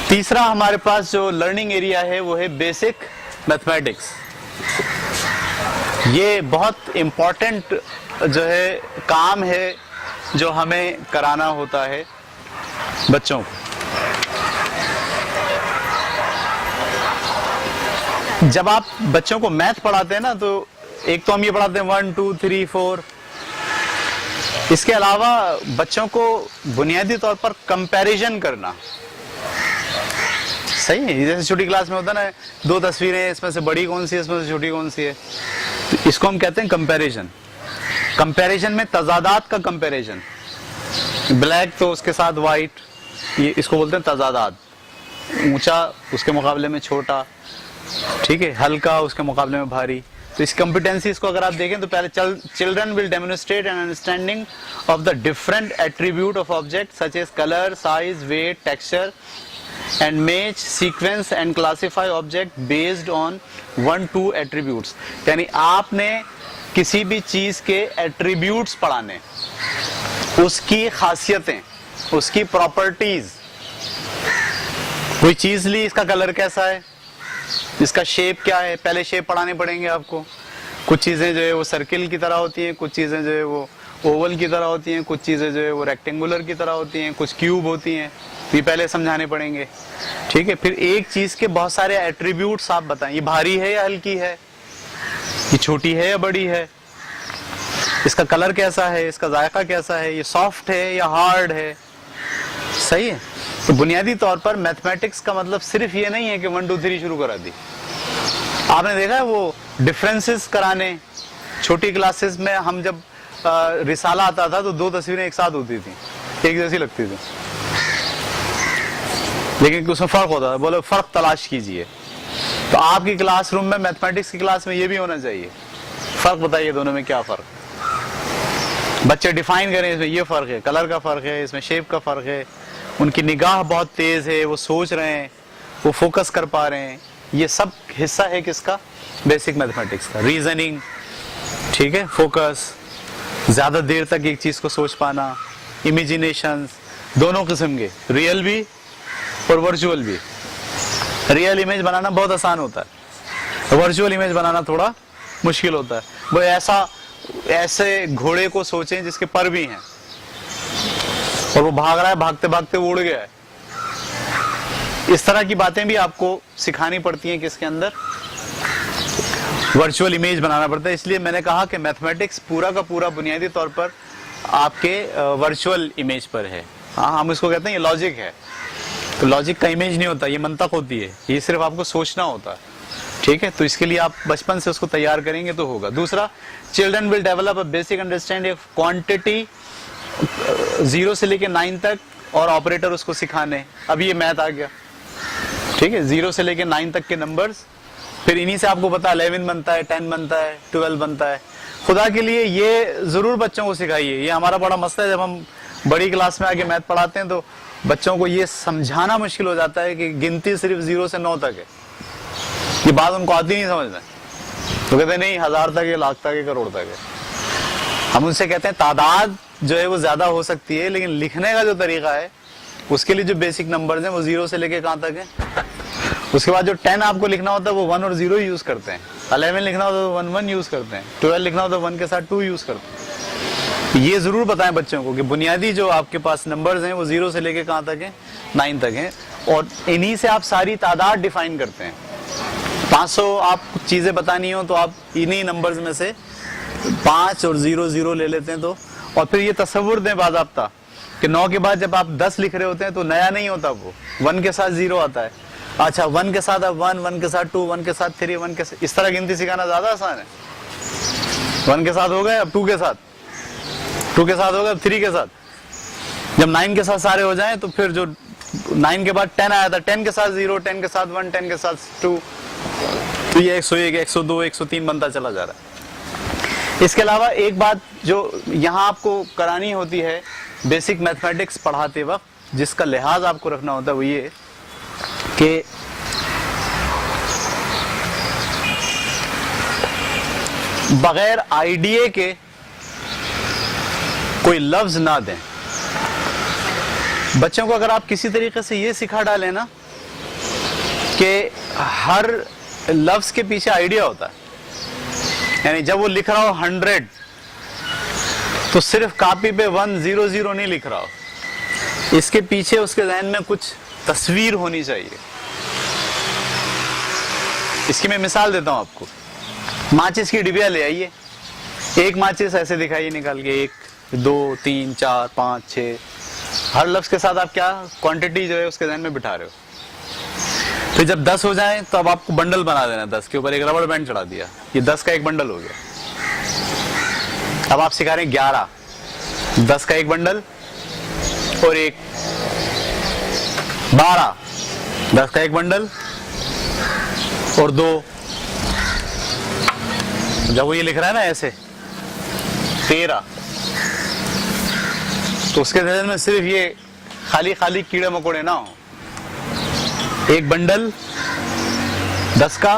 तीसरा हमारे पास जो लर्निंग एरिया है वो है बेसिक मैथमेटिक्स। ये बहुत इम्पोर्टेंट जो है काम है जो हमें कराना होता है बच्चों को। जब आप बच्चों को मैथ पढ़ाते हैं ना, तो एक तो हम ये पढ़ाते हैं 1 2 3 4। इसके अलावा बच्चों को बुनियादी तौर पर कंपैरिजन करना सही है। जैसे छोटी क्लास में होता है ना, 2 तस्वीरें, इसमें से बड़ी कौन सी है, इसमें से छोटी कौन सी है, तो इसको हम कहते हैं कंपैरिजन। कंपैरिजन में तजादात का कंपैरिजन, ब्लैक तो उसके साथ वाइट, ये इसको बोलते हैं तजादात। ऊंचा उसके मुकाबले में छोटा, ठीक है, हल्का उसके मुकाबले में भारी। तो इस कॉम्पिटेंसीज को अगर आप देखें तो पहले children will demonstrate an understanding of the different attribute of object such as colour, size, weight, texture and match, sequence and classify object based on 1-2 attributes। यानी आपने किसी भी चीज के एट्रीब्यूट्स पढ़ाने, उसकी खासियतें, उसकी प्रॉपर्टीज। कोई चीज ली, इसका कलर कैसा है, इसका शेप क्या है, पहले शेप पढ़ाने पड़ेंगे आपको। कुछ चीजें जो है वो सर्किल की तरह होती हैं, कुछ चीजें जो है वो ओवल की तरह होती हैं, कुछ चीजें जो है वो रेक्टेंगुलर की तरह होती हैं, कुछ क्यूब होती हैं, ये पहले समझाने पड़ेंगे, ठीक है। फिर एक चीज के बहुत सारे एट्रीब्यूट्स आप बताएं, ये भारी है या हल्की है, ये छोटी है या बड़ी है, इसका कलर कैसा है, इसका जायका कैसा है, ये सॉफ्ट है या हार्ड है, सही है। तो बुनियादी तौर पर मैथमेटिक्स का मतलब सिर्फ ये नहीं है कि 1 2 3 शुरू करा दी। आपने देखा है वो डिफरेंसेस कराने, छोटी क्लासेस में हम जब रिसाला आता था तो 2 तस्वीरें एक साथ होती थी, एक जैसी लगती थी, लेकिन उसमें फर्क होता था। बोले फर्क तलाश कीजिए। तो आपकी क्लासरूम में, मैथमेटिक्स की क्लास में ये भी होना चाहिए। फर्क बताइए दोनों में क्या फर्क, बच्चे डिफाइन करें, इसमें ये फर्क है, कलर का फर्क है, इसमें शेप का फर्क है, उनकी निगाह बहुत तेज है, वो सोच रहे हैं, वो फोकस कर पा रहे हैं। ये सब हिस्सा है किसका, बेसिक मैथमेटिक्स का। रीजनिंग, ठीक है, फोकस, ज्यादा देर तक एक चीज को सोच पाना, इमेजिनेशन, दोनों किस्म के, रियल भी और वर्चुअल भी। रियल इमेज बनाना बहुत आसान होता है, वर्चुअल इमेज बनाना थोड़ा मुश्किल होता है। वो ऐसे घोड़े को सोचें जिसके पर भी हैं और वो भाग रहा है, भागते भागते वो उड़ गया है। इस तरह की बातें भी आपको सिखानी पड़ती हैं, किसके अंदर, वर्चुअल इमेज बनाना पड़ता है। इसलिए मैंने कहा कि मैथमेटिक्स पूरा का पूरा बुनियादी तौर पर आपके वर्चुअल इमेज पर है। हाँ, हम इसको कहते हैं ये लॉजिक है। तो लॉजिक का इमेज नहीं होता, ये मंतक होती है, ये सिर्फ आपको सोचना होता है, ठीक है। तो इसके लिए आप बचपन से उसको तैयार करेंगे तो होगा। दूसरा, children will develop a basic understanding of quantity 0 से लेके 9 तक, और ऑपरेटर उसको सिखाने। अब ये मैथ आ गया, ठीक है, 0 से लेके 9 तक के नंबर्स, फिर इन्हीं से आपको पता 11 बनता है, 10 बनता है, 12 बनता है। खुदा के लिए ये जरूर बच्चों को सिखाइए। ये हमारा बड़ा मसला है, जब हम बड़ी क्लास में आके मैथ पढ़ाते हैं तो बच्चों को ये समझाना मुश्किल हो जाता है कि गिनती सिर्फ 0 से 9 तक है। ये बात उनको आती नहीं समझना, तो कहते हैं नहीं 1000 तक है, लाख तक है, करोड़ तक है। हम उनसे कहते हैं तादाद जो है वो ज्यादा हो सकती है, लेकिन लिखने का जो तरीका है उसके लिए जो बेसिक नंबर्स हैं वो 0 से लेके कहां तक है। उसके बाद जो 10 आपको लिखना होता है वो 1 और 0 यूज करते हैं, 11 लिखना होता है तो 1 1 यूज करते हैं, 12 लिखना होता है 1 के साथ 2 यूज करते हैं। ये जरूर बताएं बच्चों को कि बुनियादी जो आपके पास नंबर्स हैं वो 0 से लेके कहां तक है, 9 तक है, और इन्हीं से आप सारी तादाद डिफाइन करते हैं। 500 आप चीजें बतानी हो तो आप इन्हीं नंबर्स में से 5 और 0 0 ले लेते हैं। तो और फिर ये तस्वुर दें बाज़ाब्ता कि 9 के बाद जब आप 10 लिख रहे होते हैं तो नया नहीं होता, वो 1 के साथ 0 आता है। अच्छा, 1 के साथ अब 1, 1 के साथ 2, 1 के साथ 3, 1 के साथ, इस तरह गिनती सिखाना ज्यादा आसान है। 1 के साथ हो गए, अब 2 के साथ, 2 के साथ हो गए, अब 3 के साथ। जब 9 के साथ सारे हो जाएं तो फिर जो 9 के बाद 10 आया था, 10 के साथ 0, 10 के साथ 1, 10 के साथ 2, तो ये 101, 102, 103 बनता चला जा रहा है। इसके अलावा एक बात जो यहाँ आपको करानी होती है बेसिक मैथमेटिक्स पढ़ाते वक्त, जिसका लिहाज आपको रखना होता है, वो ये कि बगैर आइडिया के कोई लफ्ज ना दें। बच्चों को अगर आप किसी तरीके से ये सिखा डालें ना कि हर लफ्ज के पीछे आइडिया होता है। यानी जब वो लिख रहा हो 100, तो सिर्फ कॉपी पे 100 नहीं लिख रहा हो, इसके पीछे उसके ज़हन में कुछ तस्वीर होनी चाहिए। इसकी मैं मिसाल देता हूं आपको। माचिस की डिबिया ले आइए, एक माचिस ऐसे दिखाइए निकाल के, 1 2 3 4 5 6, हर लफ्ज के साथ आप क्या क्वांटिटी जो है उसके ज़हन में बिठा रहे हो। फिर जब 10 हो जाए तो अब आपको बंडल बना देना, 10 के ऊपर एक रबड़ बैंड चढ़ा दिया, ये 10 का एक बंडल हो गया। अब आप सिखा रहे हैं 11, 10 का एक बंडल और एक 12, 10 का एक बंडल और 2। जब वो ये लिख रहा है ना ऐसे 13, तो उसके ज़हन में सिर्फ ये खाली खाली कीड़े मकोड़े ना हो, एक बंडल 10 का,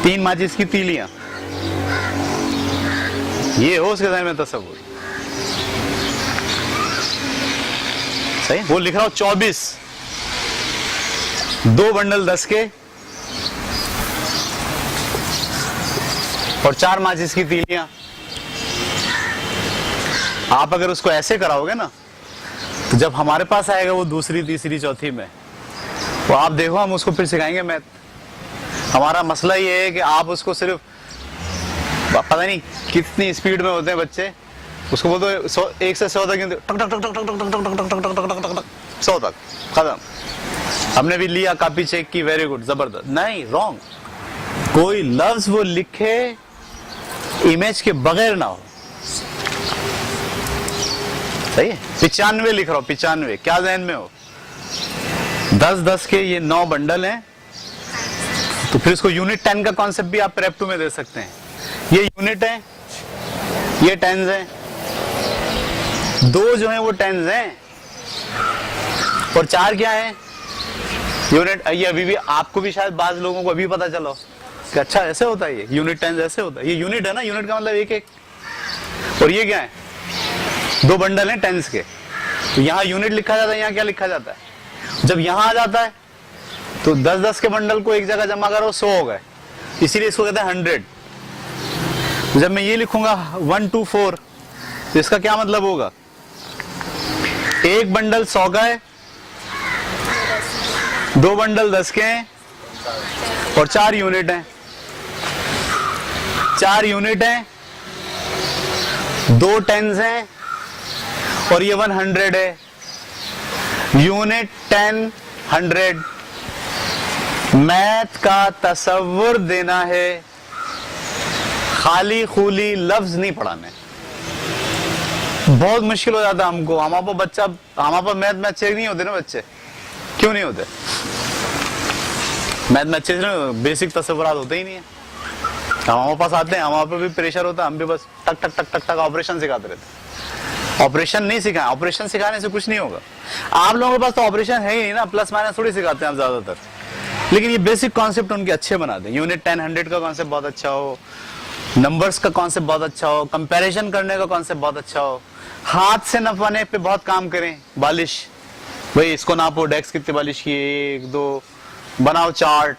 3 माचिस की तीलियां, ये हो उसके ज़हन में तस्वीर। सही। वो लिख रहा हो 24, 2 बंडल 10 के और 4 माचिस की तीलियां। आप अगर उसको ऐसे कराओगे ना, तो जब हमारे पास आएगा वो दूसरी तीसरी चौथी में, तो आप देखो हम उसको फिर सिखाएंगे मैथ। हमारा मसला ये है कि आप उसको सिर्फ पता नहीं कितनी स्पीड में होते हैं बच्चे, उसको बोलते 1 से 100 तक टक टक टक टक टक टक टक टक टक टक 100 तक खत्म। हमने भी लिया, कॉपी चेक की, वेरी गुड, जबरदस्त। नहीं, रॉन्ग। कोई लफ्ज वो लिखे इमेज के बगैर ना हो। सही है। 95 लिख रहा हूं, 95, क्या ज़हन में हो? 10 के ये 9 बंडल हैं, तो फिर इसको यूनिट 10 का कॉन्सेप्ट भी आप प्रेप 2 में दे सकते हैं। ये यूनिट है, ये टेंस है, 2 जो है वो टेंस हैं और 4 क्या है? यूनिट। ये अभी भी आपको भी शायद बाज लोगों को अभी पता चला कि अच्छा ऐसे होता है, ये यूनिट टेंस ऐसे होता है। ये यूनिट है ना, यूनिट का मतलब एक एक। और ये क्या है? 2 बंडल हैं टेंस के, तो यहाँ यूनिट लिखा जाता है, यहाँ क्या लिखा जाता है? जब यहाँ आ जाता है तो 10 के बंडल को एक जगह जमा करो, 100 हो गए, इसीलिए इसको कहते हैं 100। जब मैं ये लिखूंगा 1 2 4, तो इसका क्या मतलब होगा? एक बंडल 100 का है, 2 बंडल 10 के हैं और 4 यूनिट हैं। 4 यूनिट हैं, 2 टेंस हैं और ये 100 है। यूनिट 10 100। मैथ का तसव्वुर देना है, खाली खूली लफ्ज नहीं पढ़ाने। बहुत मुश्किल हो जाता है हमको। हमारे बच्चा, हमारे पास मैथ में अच्छे नहीं होते ना बच्चे। क्यों नहीं होते? मैथ में अच्छे बेसिक तसव्वुरात होते ही नहीं है। हमारे पास आते हैं, हमारे पर भी प्रेशर होता है, हम भी बस टक टक टक टक टक ऑपरेशन सिखाते रहते। ऑपरेशन नहीं सिखाएं, ऑपरेशन सिखाने से कुछ नहीं होगा। आप लोगों के पास तो ऑपरेशन है ही नहीं ना, प्लस माइनस थोड़ी सिखाते हैं आप ज्यादातर। लेकिन ये बेसिक कॉन्सेप्ट उनके अच्छे बना दें। यूनिट 10 100 का कॉन्सेप्ट बहुत अच्छा हो, नंबर्स का कॉन्सेप्ट बहुत अच्छा हो, कंपैरिजन करने का कॉन्सेप्ट बहुत अच्छा हो, हाथ से नपाने पे बहुत काम करें। बालिश, भाई इसको नापो, डेस्क कितनी बालिश की, 1 2, बनाओ चार्ट,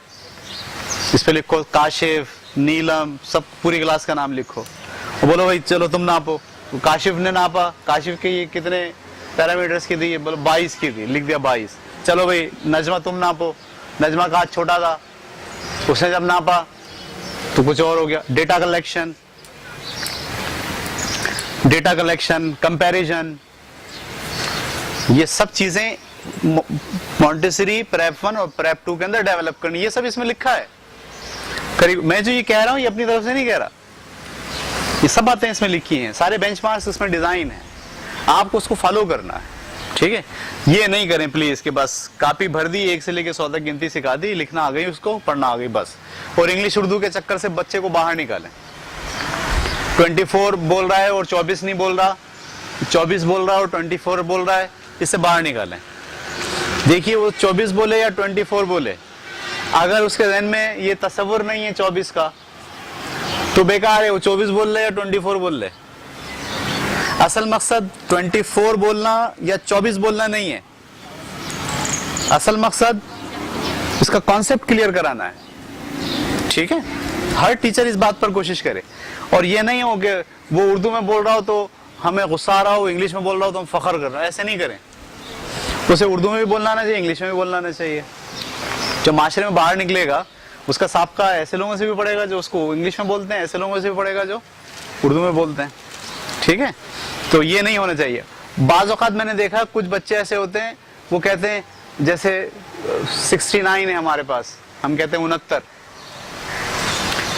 इस पे लिखो काशिफ, नीलम, सब पूरी क्लास का नाम लिखो और बोलो भाई चलो तुम नापो। काशिफ ने नापा, काशिफ के ये कितने पैरामीटर्स की थी? बोलो 22 की थी, लिख दिया 22। चलो भाई नजमा तुम नापो, नजमा का हाथ छोटा था, उसने जब नापा तो कुछ और हो गया। डेटा कलेक्शन, कंपैरिजन, ये सब चीजें मॉन्टेसरी प्रेप 1 और प्रेप 2 के अंदर डेवलप करनी। ये सब इसमें लिखा है। करीब मैं जो ये कह रहा हूं ये अपनी तरफ से नहीं कह रहा, ये सब बातें इसमें लिखी हैं, सारे बेंचमार्क्स इसमें डिजाइन है, आपको उसको फॉलो करना है। ठीक है, ये नहीं करें प्लीज कि बस कॉपी भर दी, 1 से लेके 100 तक गिनती सिखा दी, लिखना आ गई, उसको पढ़ना आ गई बस। और इंग्लिश उर्दू के चक्कर से बच्चे को बाहर निकालें। 24 बोल रहा है और 24 नहीं बोल रहा, 24 बोल रहा है और 24 बोल रहा है, इससे बाहर निकालें। देखिए वो 24 बोले या 24 बोले, अगर उसके ज़हन में ये तसव्वुर नहीं है 24 का तो बेकार है। वो 24 बोल रहे या 24 बोल रहे, असल मकसद 24 बोलना या 24 बोलना नहीं है। असल मकसद उसका कॉन्सेप्ट क्लियर कराना है, ठीक है। हर टीचर इस बात पर कोशिश करे, और ये नहीं हो कि वो उर्दू में बोल रहा हो तो हमें गुस्सा आ रहा हो, इंग्लिश में बोल रहा हो तो हम फख्र कर रहे हैं, ऐसे नहीं करें। उसे उर्दू में भी बोलना आना चाहिए, इंग्लिश में भी बोलना आना चाहिए। जो माशरे में बाहर निकलेगा उसका साबका ऐसे लोगों से भी पड़ेगा जो उसको इंग्लिश में बोलते हैं, ऐसे लोगों से भी पड़ेगा जो उर्दू में बोलते हैं, ठीक है। तो ये नहीं होना चाहिए। बाज़ औक़ात मैंने देखा कुछ बच्चे ऐसे होते हैं, वो कहते हैं जैसे 69 है हमारे पास, हम कहते हैं 69,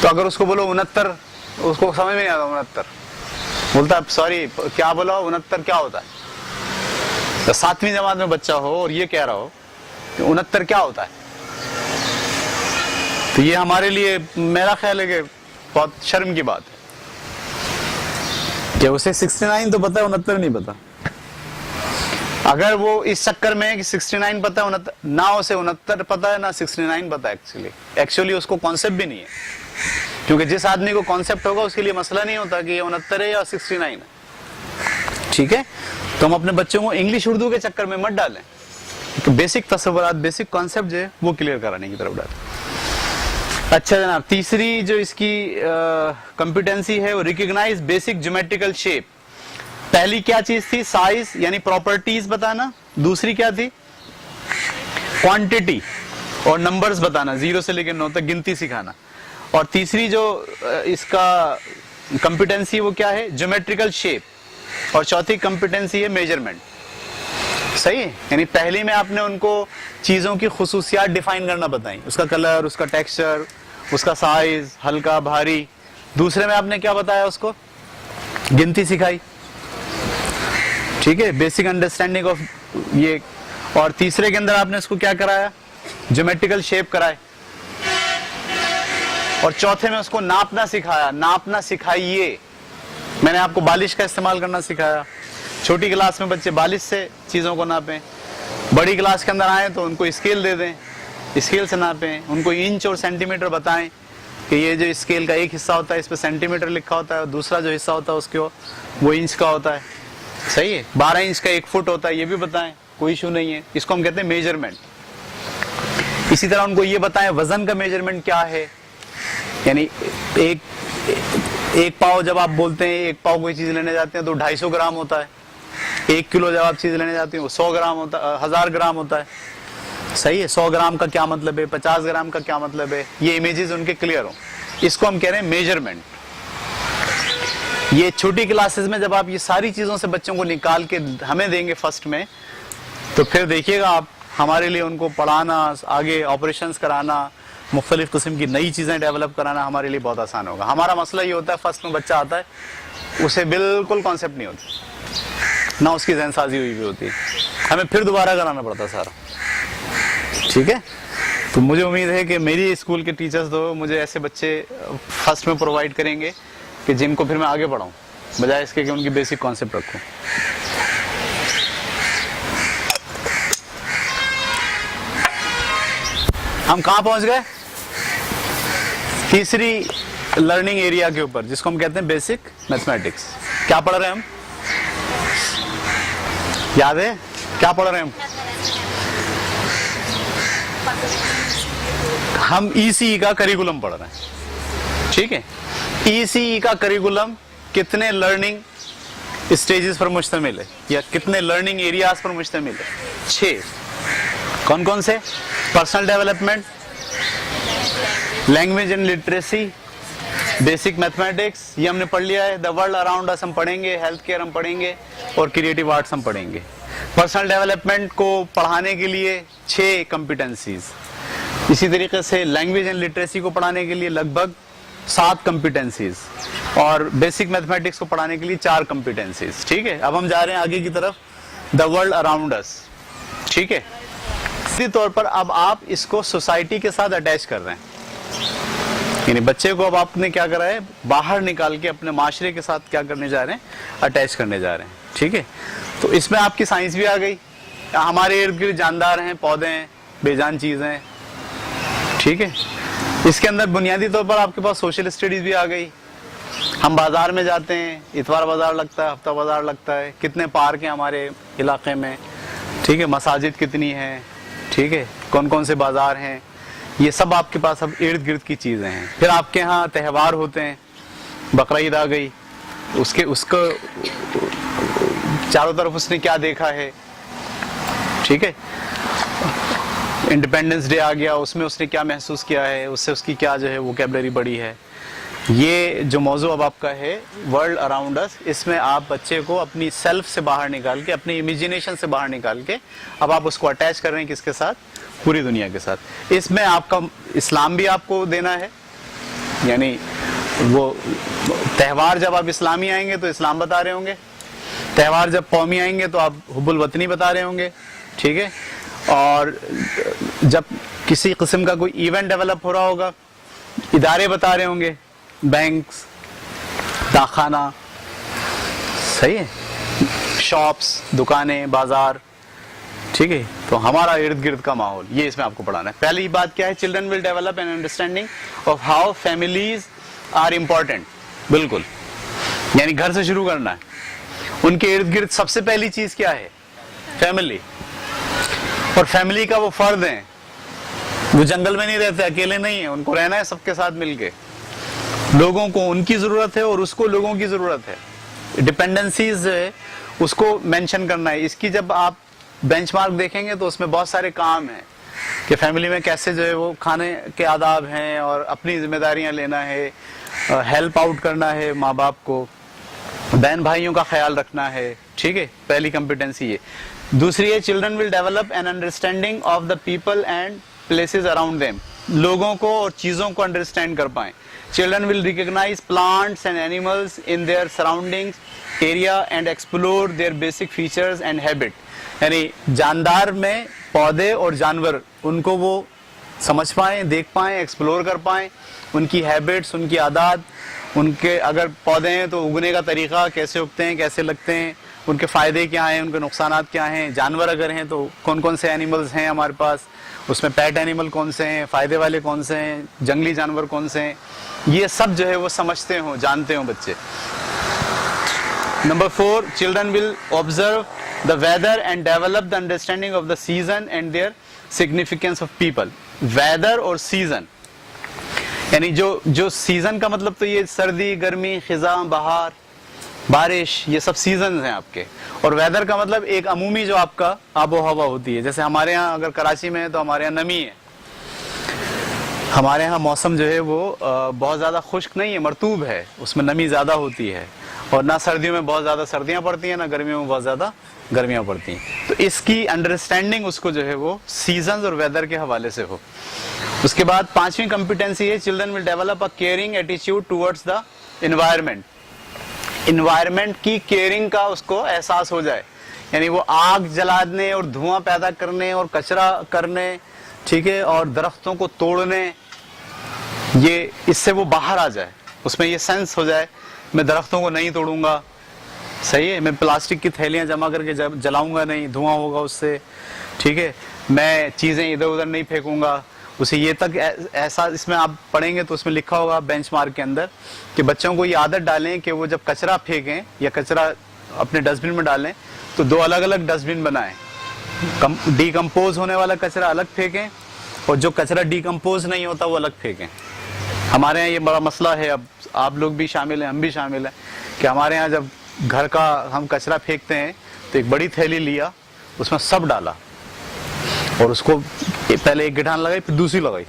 तो अगर उसको बोलो 69, उसको समझ में नहीं आता 69, बोलता है सॉरी क्या बोला, 69 क्या होता है। तो 7वीं जमात में बच्चा हो और ये कह रहा हो कि 69 क्या होता है, तो ये हमारे लिए मेरा ख्याल है कि बहुत शर्म की बात है कि उसे 69 तो पता है, 69 नहीं पता। अगर वो इस चक्कर में है कि 69 पता है, 69 ना, उसे 69 पता है ना 69 पता है, एक्चुअली उसको कॉन्सेप्ट भी नहीं है। क्योंकि जिस आदमी को कॉन्सेप्ट होगा उसके लिए मसला नहीं होता कि ये 69 है या 69 है, ठीक है। तो हम अपने बच्चों को इंग्लिश उर्दू के चक्कर में मत डालें, तो बेसिक तस्वुरात, बेसिक कॉन्सेप्ट जो है वो क्लियर कराने की तरफ डालें। अच्छा जनाब, तीसरी जो इसकी कॉम्पिटेंसी है वो रिकॉग्नाइज बेसिक ज्योमेट्रिकल शेप। पहली क्या चीज थी, साइज यानी प्रॉपर्टीज बताना, दूसरी क्या थी, क्वांटिटी और नंबर्स बताना, 0 से लेकर 9 तक गिनती सिखाना, और तीसरी जो इसका कॉम्पिटेंसी वो क्या है, ज्योमेट्रिकल शेप, और चौथी कॉम्पिटेंसी है मेजरमेंट। सही है, यानी पहली में आपने उनको चीजों की खुसूसियात डिफाइन करना बताई, उसका कलर, उसका टेक्सचर, उसका साइज, हल्का भारी। दूसरे में आपने क्या बताया, उसको गिनती सिखाई, ठीक है, बेसिक अंडरस्टैंडिंग ऑफ ये। और तीसरे के अंदर आपने उसको क्या कराया, ज्योमेट्रिकल शेप कराए। और चौथे में उसको नापना सिखाया, नापना सिखाइए। मैंने आपको बालिश का इस्तेमाल करना सिखाया। छोटी क्लास में बच्चे बालिश से चीजों को नापें, बड़ी क्लास के अंदर आए तो उनको स्केल दे दें, स्केल से नापें। उनको इंच और सेंटीमीटर बताएं कि ये जो स्केल का एक हिस्सा होता है इस पे सेंटीमीटर लिखा होता है, और दूसरा जो हिस्सा होता है उसके वो इंच का होता है। सही है, 12 इंच का 1 फुट होता है, ये भी बताएं, कोई इशू नहीं है। इसको हम कहते हैं मेजरमेंट। इसी तरह उनको ये बताएं वजन का मेजरमेंट क्या है, यानी एक पाव जब आप बोलते हैं, एक पाव कोई चीज लेने जाते हैं तो 250 ग्राम होता है। 1 किलो जब आप चीज लेने जाते हैं वो 100 ग्राम होता है, 1000 ग्राम होता है। सही है, 100 ग्राम का क्या मतलब है, 50 ग्राम का क्या मतलब है, ये इमेजेस उनके क्लियर हो। इसको हम कह रहे हैं मेजरमेंट। ये छोटी क्लासेस में जब आप ये सारी चीजों से बच्चों को निकाल के हमें देंगे फर्स्ट में, तो फिर देखिएगा आप, हमारे लिए उनको पढ़ाना, आगे ऑपरेशंस कराना, मुख्तलिफ किस्म की नई चीजें डेवलप कराना हमारे लिए बहुत आसान होगा। हमारा मसला ये होता है, फर्स्ट में बच्चा आता है, उसे बिल्कुल कॉन्सेप्ट नहीं होती, ना उसकी ज़हनसाजी हुई भी होती, हमें फिर दोबारा कराना पड़ता सारा, ठीक है। तो मुझे उम्मीद है कि मेरी स्कूल के टीचर्स तो मुझे ऐसे बच्चे फर्स्ट में प्रोवाइड करेंगे कि जिनको फिर मैं आगे बढ़ाऊं, बजाय इसके कि उनकी बेसिक कॉन्सेप्ट रखूं। हम कहां पहुंच गए, तीसरी लर्निंग एरिया के ऊपर, जिसको हम कहते हैं बेसिक मैथमेटिक्स। क्या पढ़ रहे हैं हम, याद है क्या पढ़ रहे हैं हम ईसीई का करिकुलम पढ़ रहे हैं, ठीक है। ईसीई का करिकुलम कितने लर्निंग स्टेजेस पर मुश्तमिल है, या कितने लर्निंग एरियाज पर मुश्तमिल है, 6। कौन कौन से, personal development, language and literacy, basic mathematics, ये हमने पढ़ लिया है। द वर्ल्ड अराउंड अस हम पढ़ेंगे, हेल्थ केयर हम पढ़ेंगे, और क्रिएटिव आर्ट्स हम पढ़ेंगे। पर्सनल डेवलपमेंट को पढ़ाने के लिए 6 कॉम्पिटेंसीज। इसी तरीके से लैंग्वेज एंड लिटरेसी को पढ़ाने के लिए लगभग 7 कॉम्पिटेंसीज, और बेसिक मैथमेटिक्स को पढ़ाने के लिए 4 कॉम्पिटेंसीज, ठीक है। अब हम जा रहे हैं आगे की तरफ, द वर्ल्ड अराउंड अस, ठीक है। इसी तौर पर अब आप इसको सोसाइटी के साथ अटैच कर रहे हैं, यानी बच्चे को अब आपने क्या करा है, बाहर निकाल के अपने माशरे के साथ क्या करने जा रहे हैं, अटैच करने जा रहे हैं, ठीक है। तो इसमें आपकी साइंस भी आ गई, हमारे इर्द गिर्द जानदार हैं, पौधे हैं, बेजान चीजें हैं, ठीक है। इसके अंदर बुनियादी तौर पर आपके पास सोशल स्टडीज भी आ गई। हम बाजार में जाते हैं, इतवार बाजार लगता है, हफ्ता बाजार लगता है, कितने पार्क हैं हमारे इलाके में, ठीक है, मसाजिद कितनी हैं, ठीक है, कौन कौन से बाजार हैं, ये सब आपके पास अब इर्द गिर्द की चीजें हैं। फिर आपके यहाँ त्यौहार होते हैं, बकरा ईद आ गई, उसको चारों तरफ उसने क्या देखा है, ठीक है। इंडिपेंडेंस डे आ गया, उसमें उसने क्या महसूस किया है, उससे उसकी क्या जो है वोकैबुलरी बढ़ी है। ये जो मौजू अब आपका है वर्ल्ड अराउंड अस, इसमें आप बच्चे को अपनी सेल्फ से बाहर निकाल के, अपनी इमेजिनेशन से बाहर निकाल के अब आप उसको अटैच कर रहे हैं किसके साथ, पूरी दुनिया के साथ। इसमें आपका इस्लाम भी आपको देना है, यानी वो त्यौहार जब आप इस्लामी आएंगे तो इस्लाम बता रहे होंगे, त्यौहार जब कौमी आएंगे तो आप हुब्बुल वतनी बता रहे होंगे, ठीक है। और जब किसी किस्म का कोई इवेंट डेवलप हो रहा होगा, इदारे बता रहे होंगे, बैंक्स, दाखाना, सही है, शॉप्स, दुकानें, बाजार, ठीक है। तो हमारा इर्द गिर्द का माहौल, ये इसमें आपको पढ़ाना है। पहली बात क्या है, children will develop an understanding of how families are important. बिल्कुल, यानी घर से शुरू करना है। उनके इर्द गिर्द सबसे पहली चीज क्या है, फैमिली। और फैमिली का वो फर्द है, वो जंगल में नहीं रहते, अकेले नहीं है, उनको रहना है सबके साथ मिलके। लोगों को उनकी जरूरत है और उसको लोगों की जरूरत है। डिपेंडेंसीज जो है उसको मेंशन करना है। इसकी जब आप बेंचमार्क देखेंगे तो उसमें बहुत सारे काम हैं कि फैमिली में कैसे जो है वो खाने के आदाब हैं और अपनी जिम्मेदारियां लेना है, हेल्प आउट करना है माँ बाप को, बहन भाइयों का ख्याल रखना है, ठीक है। पहली कॉम्पिटेंसी ये। दूसरी है, children will develop an understanding of the people and places around them. लोगों को और चीजों को अंडरस्टैंड कर पाए। Children will recognise plants and animals in their surroundings area and explore their basic features and habit. यानी जानदार में पौधे और जानवर, उनको वो समझ पाए, देख पाए, एक्सप्लोर कर पाए, उनकी हैबिट्स, उनकी आदत, उनके अगर पौधे हैं तो उगने का तरीका, कैसे उगते हैं, कैसे लगते हैं, उनके फायदे क्या हैं, उनके नुकसानात क्या हैं। जानवर अगर हैं तो कौन कौन से एनिमल्स हैं हमारे पास, उसमें पेट एनिमल कौन से हैं, फायदे वाले कौन से हैं, जंगली जानवर कौन से हैं, ये सब जो है वो समझते हो, जानते हो बच्चे। Number 4, children will observe the weather and develop the understanding of the season and their significance of people. Weather और सीजन, यानी जो सीजन का मतलब तो ये सर्दी, गर्मी, खिजा, बहार, बारिश, ये सब सीजन हैं आपके। और वेदर का मतलब एक अमूमी जो आपका आबो हवा होती है। जैसे हमारे यहाँ अगर कराची में है तो हमारे यहाँ नमी है, हमारे यहाँ मौसम जो है वो बहुत ज़्यादा खुश्क नहीं है, मरतूब है, उसमें नमी ज़्यादा होती है। और ना सर्दियों में बहुत ज़्यादा सर्दियाँ पड़ती हैं, ना गर्मियों में बहुत ज़्यादा गर्मियाँ पड़ती हैं। तो इसकी अंडरस्टैंडिंग उसको जो है वो सीजन और वेदर के हवाले से हो। उसके बाद 5वीं कॉम्पिटेंसी है, children will develop a caring attitude towards the environment. Environment की केयरिंग का उसको एहसास हो जाए, यानी वो आग जलाने और धुआं पैदा करने और कचरा करने, ठीक है, और दरख्तों को तोड़ने, ये इससे वो बाहर आ जाए, उसमें ये सेंस हो जाए मैं दरख्तों को नहीं तोड़ूंगा, सही है, मैं प्लास्टिक की थैलियां जमा करके जलाऊंगा नहीं, धुआं होगा उससे, ठीक है, मैं चीजें इधर उधर नहीं फेंकूंगा। उसे ये तक ऐसा, इसमें आप पढ़ेंगे तो उसमें लिखा होगा बेंचमार्क के अंदर कि बच्चों को ये आदत डालें कि वो जब कचरा फेंकें या कचरा अपने डस्टबिन में डालें तो 2 अलग अलग डस्टबिन बनाएं। डिकम्पोज होने वाला कचरा अलग फेंकें और जो कचरा डिकम्पोज नहीं होता वो अलग फेंकें। हमारे यहाँ ये बड़ा मसला है, अब आप लोग भी शामिल हैं, हम भी शामिल हैं, कि हमारे यहाँ जब घर का हम कचरा फेंकते हैं तो एक बड़ी थैली लिया, उसमें सब डाला और उसको पहले एक गिठान लगाई फिर दूसरी लगाई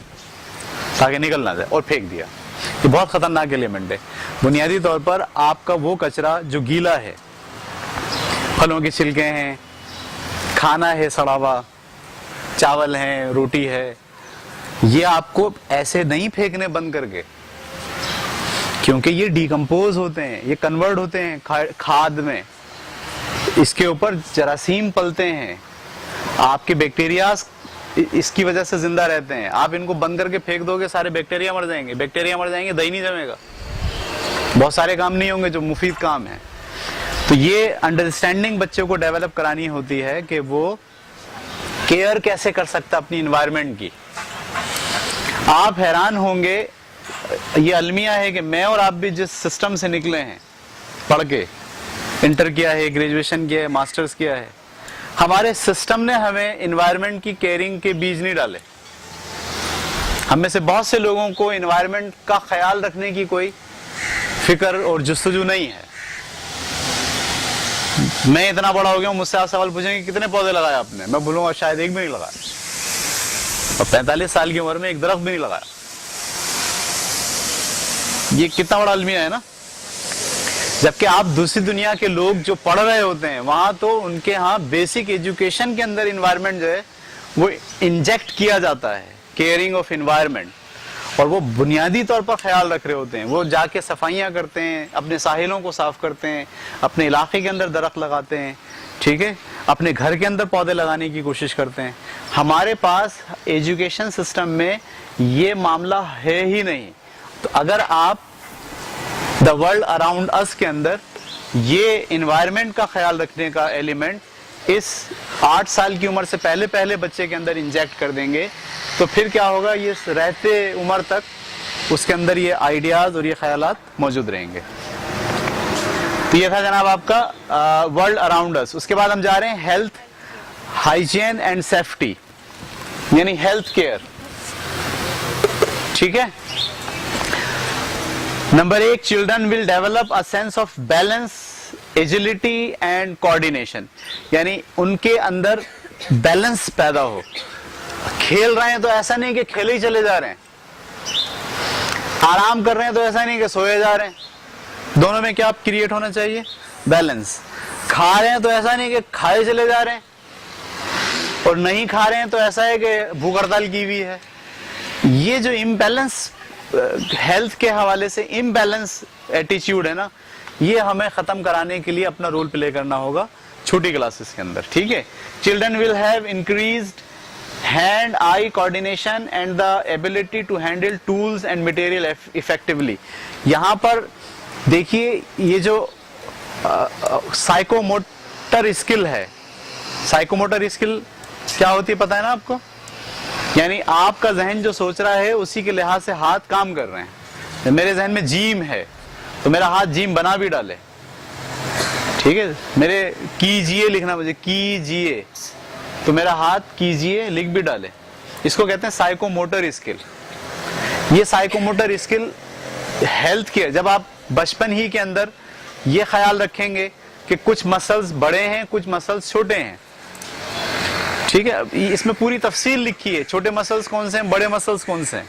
ताकि निकल ना जाए और फेंक दिया। ये बहुत खतरनाक एलिमेंट है। बुनियादी तौर पर आपका वो कचरा जो गीला है, फलों के छिलके हैं, खाना है सड़ा हुआ, चावल है, रोटी है, ये आपको ऐसे नहीं फेंकने बंद करके, क्योंकि ये डिकम्पोज होते हैं, ये कन्वर्ट होते हैं खाद में, इसके ऊपर जरासीम पलते हैं, आपके बैक्टीरिया इसकी वजह से जिंदा रहते हैं। आप इनको बंद करके फेंक दोगे सारे बैक्टीरिया मर जाएंगे, बैक्टीरिया मर जाएंगे, दही नहीं जमेगा, बहुत सारे काम नहीं होंगे जो मुफीद काम है। तो ये अंडरस्टैंडिंग बच्चों को डेवलप करानी होती है कि वो केयर कैसे कर सकता अपनी इन्वायरमेंट की। आप हैरान होंगे, ये अलमिया है कि मैं और आप भी जिस सिस्टम से निकले हैं, पढ़ के इंटर किया है, ग्रेजुएशन किया है, मास्टर्स किया है, हमारे सिस्टम ने हमें इन्वायरमेंट की केयरिंग के बीज नहीं डाले। हम में से बहुत से लोगों को एनवायरनमेंट का ख्याल रखने की कोई फिक्र और जुस्तजू नहीं है। मैं इतना बड़ा हो गया हूं, मुझसे आप सवाल पूछेंगे कितने पौधे लगाए आपने, मैं बोलूंगा शायद एक भी नहीं लगाया, और 45 साल की उम्र में एक दरख्त भी नहीं लगाया। ये कितना बड़ा अलमिया है ना। जबकि आप दूसरी दुनिया के लोग जो पढ़ रहे होते हैं वहां तो उनके यहाँ बेसिक एजुकेशन के अंदर इन्वायरमेंट जो है वो इंजेक्ट किया जाता है, केयरिंग ऑफ इन्वायरमेंट, और वो बुनियादी तौर पर ख्याल रख रहे होते हैं। वो जाके सफाइयाँ करते हैं, अपने साहिलों को साफ करते हैं, अपने इलाके के अंदर दरख्त लगाते हैं, ठीक है, अपने घर के अंदर पौधे लगाने की कोशिश करते हैं। हमारे पास एजुकेशन सिस्टम में ये मामला है ही नहीं। तो अगर आप द वर्ल्ड अराउंड अस के अंदर ये इन्वायरमेंट का ख्याल रखने का एलिमेंट इस 8 साल की उम्र से पहले पहले बच्चे के अंदर इंजेक्ट कर देंगे, तो फिर क्या होगा, ये रहते उम्र तक उसके अंदर ये आइडियाज और ये ख्यालात मौजूद रहेंगे। तो ये था जनाब आपका वर्ल्ड अराउंड अस। उसके बाद हम जा रहे हैं हेल्थ, हाइजीन एंड सेफ्टी, यानी हेल्थ केयर, ठीक है। Number 1, children will develop a sense of balance, agility and coordination, यानी उनके अंदर बैलेंस पैदा हो। खेल रहे हैं तो ऐसा नहीं कि खेले ही चले जा रहे हैं, आराम कर रहे हैं तो ऐसा नहीं कि सोए जा रहे हैं, दोनों में क्या क्रिएट होना चाहिए, बैलेंस। खा रहे हैं तो ऐसा नहीं कि खाए चले जा रहे हैं, और नहीं खा रहे हैं तो ऐसा है कि भूख हड़ताल की हुई है। ये जो इम्बैलेंस हेल्थ के हवाले से इम्बैलेंस एटीट्यूड है ना, ये हमें खत्म कराने के लिए अपना रोल प्ले करना होगा छोटी क्लासेस के अंदर, ठीक है। Children will have increased hand eye coordination and the ability to handle tools and material effectively. यहाँ पर देखिए ये जो साइकोमोटर स्किल है, साइकोमोटर स्किल क्या होती है पता है ना आपको, यानी आपका जहन जो सोच रहा है उसी के लिहाज से हाथ काम कर रहे हैं। मेरे जहन में जिम है तो मेरा हाथ जिम बना भी डाले, ठीक है। मेरे कीजिए लिखना, मुझे कीजिए तो मेरा हाथ कीजिए लिख भी डाले। इसको कहते हैं साइकोमोटर स्किल। ये साइकोमोटर स्किल हेल्थ केयर, जब आप बचपन ही के अंदर ये ख्याल रखेंगे कि कुछ मसल्स बड़े हैं, कुछ मसल्स छोटे हैं, ठीक है। इसमें पूरी तफसील लिखी है, छोटे मसल्स कौन से हैं, बड़े मसल्स कौन से हैं,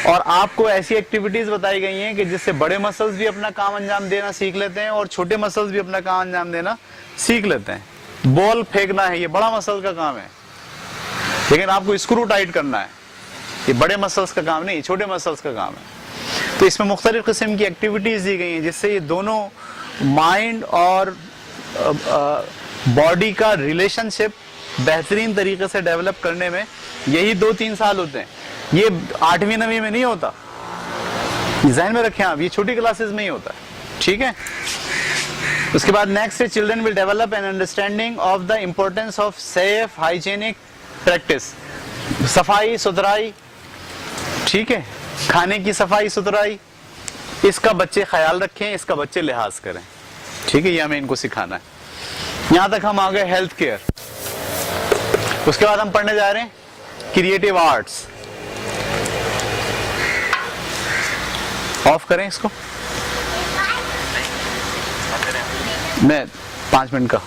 और आपको ऐसी एक्टिविटीज बताई गई हैं कि जिससे बड़े मसल्स भी अपना काम अंजाम देना सीख लेते हैं और छोटे मसल्स भी अपना काम अंजाम देना सीख लेते हैं। बॉल फेंकना है, ये बड़ा मसल का काम है, लेकिन आपको स्क्रू टाइट करना है, ये बड़े मसल्स का काम नहीं, छोटे मसल्स का काम है। तो इसमें मुख्तलिफ किस्म की एक्टिविटीज दी गई हैं जिससे ये दोनों माइंड और बॉडी का रिलेशनशिप बेहतरीन तरीके से डेवलप करने में यही 2-3 साल होते हैं। ये 8वीं 9वीं में नहीं होता, ज़हन में रखें आप, ये छोटी क्लासेस में ही होता है, ठीक है। उसके बाद नेक्स्ट है children will develop an understanding of the importance of safe hygienic practice, सफाई सुथराई, ठीक है, खाने की सफाई सुथराई, इसका बच्चे ख्याल रखें, इसका बच्चे लिहाज करें, ठीक है। ये हमें इनको सिखाना है। यहां तक हम आ गए हेल्थ केयर। उसके बाद हम पढ़ने जा रहे हैं क्रिएटिव आर्ट्स। ऑफ करें इसको, मैं 5 मिनट का